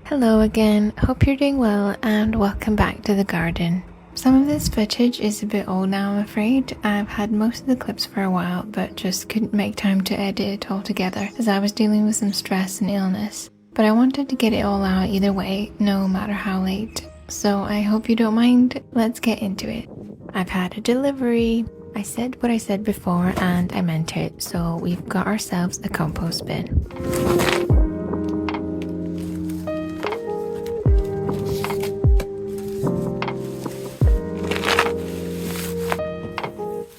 Hello again, hope you're doing well and welcome back to the garden. Some of this footage is a bit old now, I'm afraid. I've had most of the clips for a while but just couldn't make time to edit it all together as I was dealing with some stress and illness. But I wanted to get it all out either way, no matter how late. So I hope you don't mind, let's get into it. I've had a delivery. I said what I said before and I meant it, so we've got ourselves a compost bin.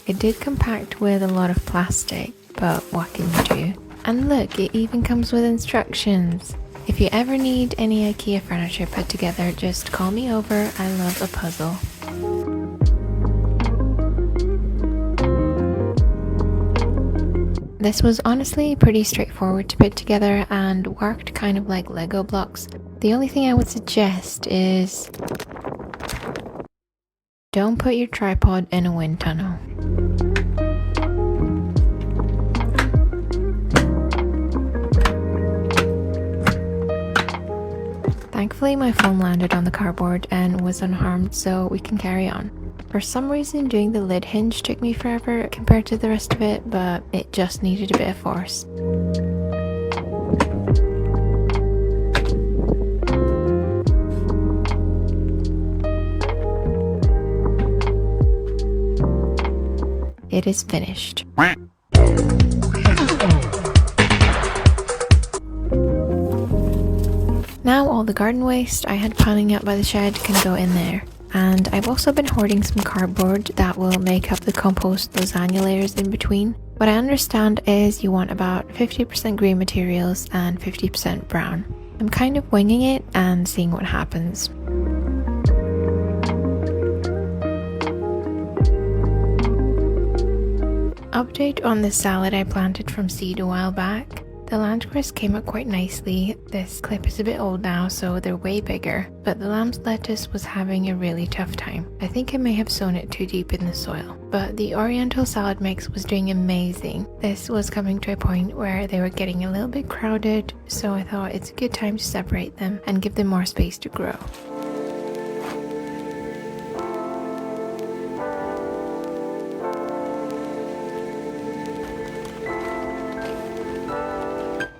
It did come packed with a lot of plastic, but what can you do? And look, it even comes with instructions. If you ever need any IKEA furniture put together, just call me over, I love a puzzle. This was honestly pretty straightforward to put together and worked kind of like Lego blocks. The only thing I would suggest is don't put your tripod in a wind tunnel. Thankfully my phone landed on the cardboard and was unharmed, so we can carry on. For some reason doing the lid hinge took me forever compared to the rest of it, but it just needed a bit of force. It is finished. Now all the garden waste I had piling up by the shed can go in there. And I've also been hoarding some cardboard that will make up the compost lasagna layers in between. What I understand is you want about 50% green materials and 50% brown. I'm kind of winging it and seeing what happens. Update on the salad I planted from seed a while back. The landcress came up quite nicely. This clip is a bit old now, so they're way bigger, but the lamb's lettuce was having a really tough time. I think I may have sown it too deep in the soil, but the oriental salad mix was doing amazing. This was coming to a point where they were getting a little bit crowded, so I thought it's a good time to separate them and give them more space to grow.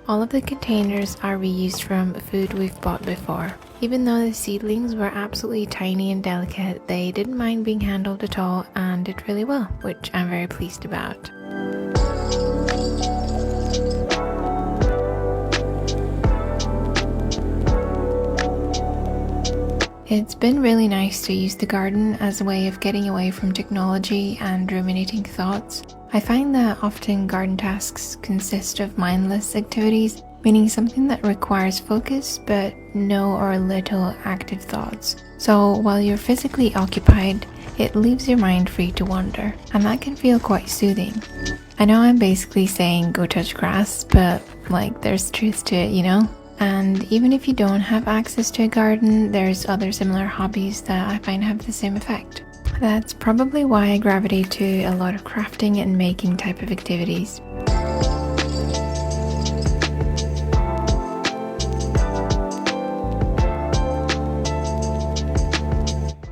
All of the containers are reused from food we've bought before. Even though the seedlings were absolutely tiny and delicate, they didn't mind being handled at all and did really well, which I'm very pleased about. It's been really nice to use the garden as a way of getting away from technology and ruminating thoughts. I find that often garden tasks consist of mindless activities, meaning something that requires focus but no or little active thoughts. So while you're physically occupied, it leaves your mind free to wander, and that can feel quite soothing. I know I'm basically saying go touch grass, but there's truth to it, you know? And even if you don't have access to a garden, there's other similar hobbies that I find have the same effect. That's probably why I gravitate to a lot of crafting and making type of activities.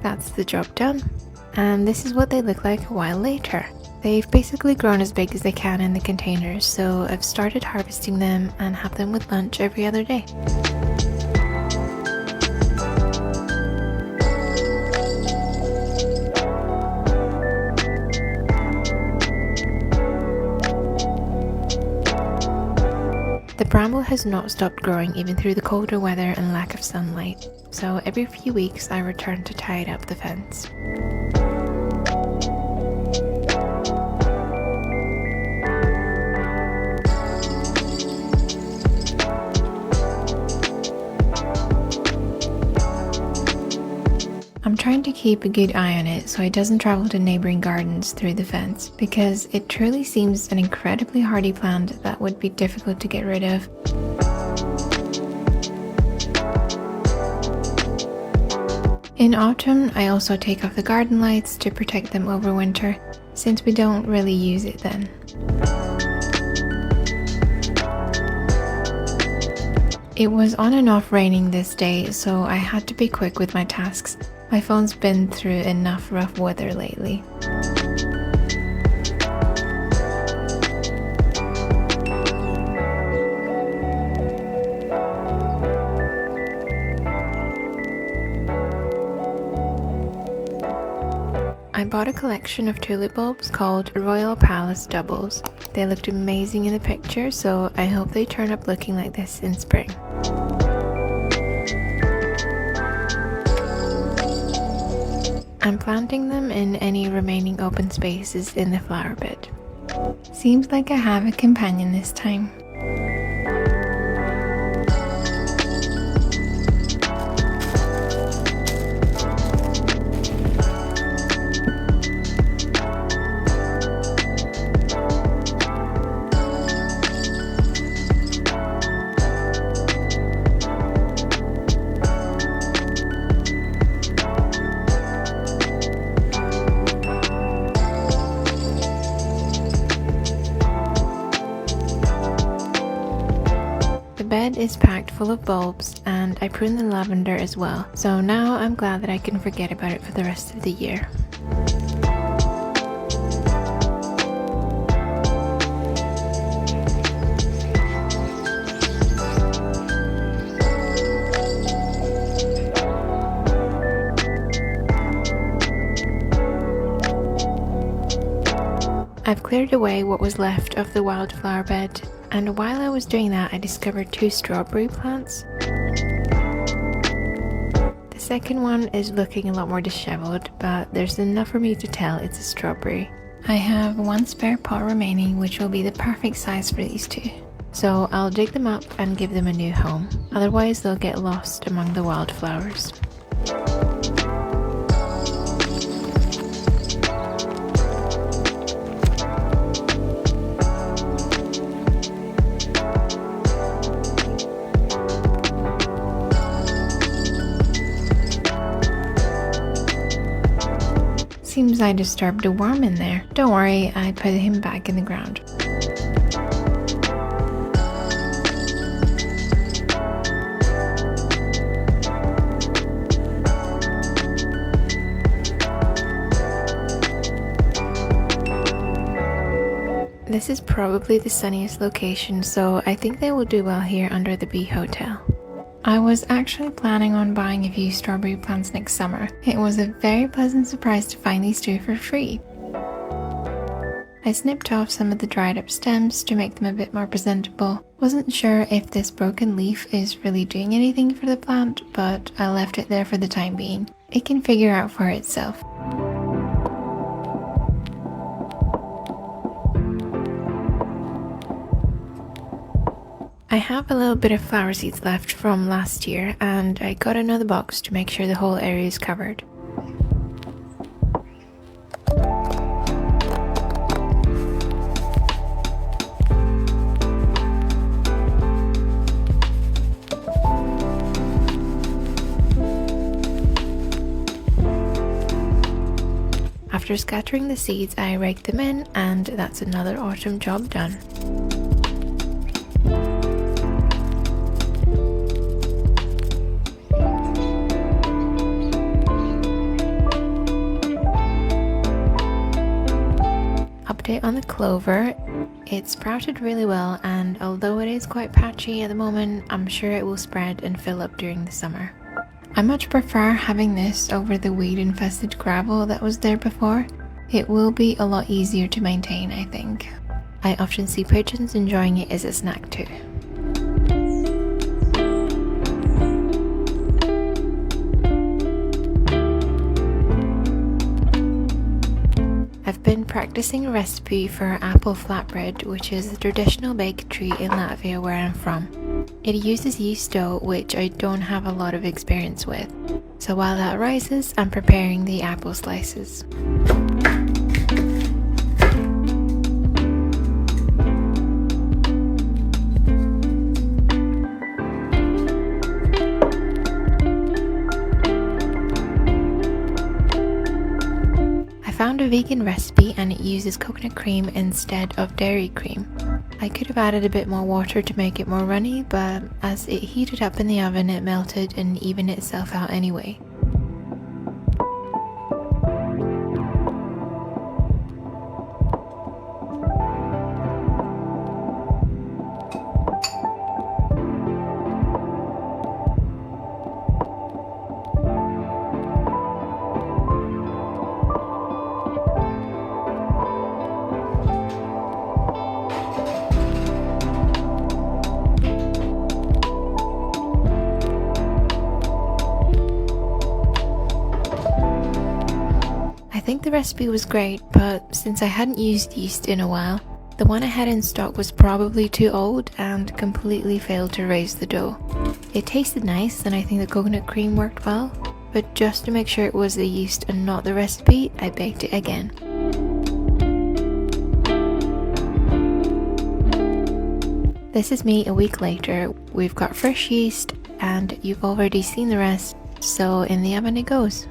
That's the job done. And this is what they look like a while later. They've basically grown as big as they can in the containers, so I've started harvesting them and have them with lunch every other day. The bramble has not stopped growing even through the colder weather and lack of sunlight, so every few weeks I return to tie it up the fence. I'm trying to keep a good eye on it so it doesn't travel to neighbouring gardens through the fence, because it truly seems an incredibly hardy plant that would be difficult to get rid of. In autumn, I also take off the garden lights to protect them over winter, since we don't really use it then. It was on and off raining this day, so I had to be quick with my tasks. My phone's been through enough rough weather lately. I bought a collection of tulip bulbs called Royal Palace Doubles. They looked amazing in the picture, so I hope they turn up looking like this in spring. I'm planting them in any remaining open spaces in the flower bed. Seems like I have a companion this time. The bed is packed full of bulbs, and I pruned the lavender as well, so now I'm glad that I can forget about it for the rest of the year. I've cleared away what was left of the wildflower bed, and while I was doing that I discovered 2 strawberry plants. The second one is looking a lot more disheveled, but there's enough for me to tell it's a strawberry. I have 1 spare pot remaining, which will be the perfect size for these 2. So I'll dig them up and give them a new home, otherwise they'll get lost among the wildflowers. Seems I disturbed a worm in there. Don't worry, I put him back in the ground. This is probably the sunniest location, so I think they will do well here under the Bee Hotel. I was actually planning on buying a few strawberry plants next summer. It was a very pleasant surprise to find these 2 for free. I snipped off some of the dried up stems to make them a bit more presentable. Wasn't sure if this broken leaf is really doing anything for the plant, but I left it there for the time being. It can figure out for itself. I have a little bit of flower seeds left from last year, and I got another box to make sure the whole area is covered. After scattering the seeds, I raked them in, and that's another autumn job done. Update on the clover. It sprouted really well, and although it is quite patchy at the moment, I'm sure it will spread and fill up during the summer. I much prefer having this over the weed-infested gravel that was there before. It will be a lot easier to maintain, I think. I often see pigeons enjoying it as a snack too. I've been practicing a recipe for apple flatbread, which is a traditional bakery in Latvia where I'm from. It uses yeast dough, which I don't have a lot of experience with. So while that rises, I'm preparing the apple slices. I found a vegan recipe and it uses coconut cream instead of dairy cream. I could have added a bit more water to make it more runny, but as it heated up in the oven it melted and evened itself out anyway. I think the recipe was great, but since I hadn't used yeast in a while, the one I had in stock was probably too old and completely failed to raise the dough. It tasted nice and I think the coconut cream worked well, but just to make sure it was the yeast and not the recipe, I baked it again. This is me a week later. We've got fresh yeast and you've already seen the rest, so in the oven it goes.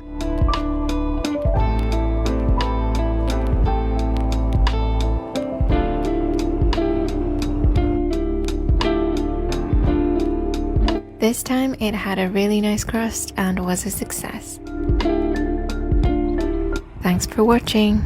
This time it had a really nice crust and was a success. Thanks for watching.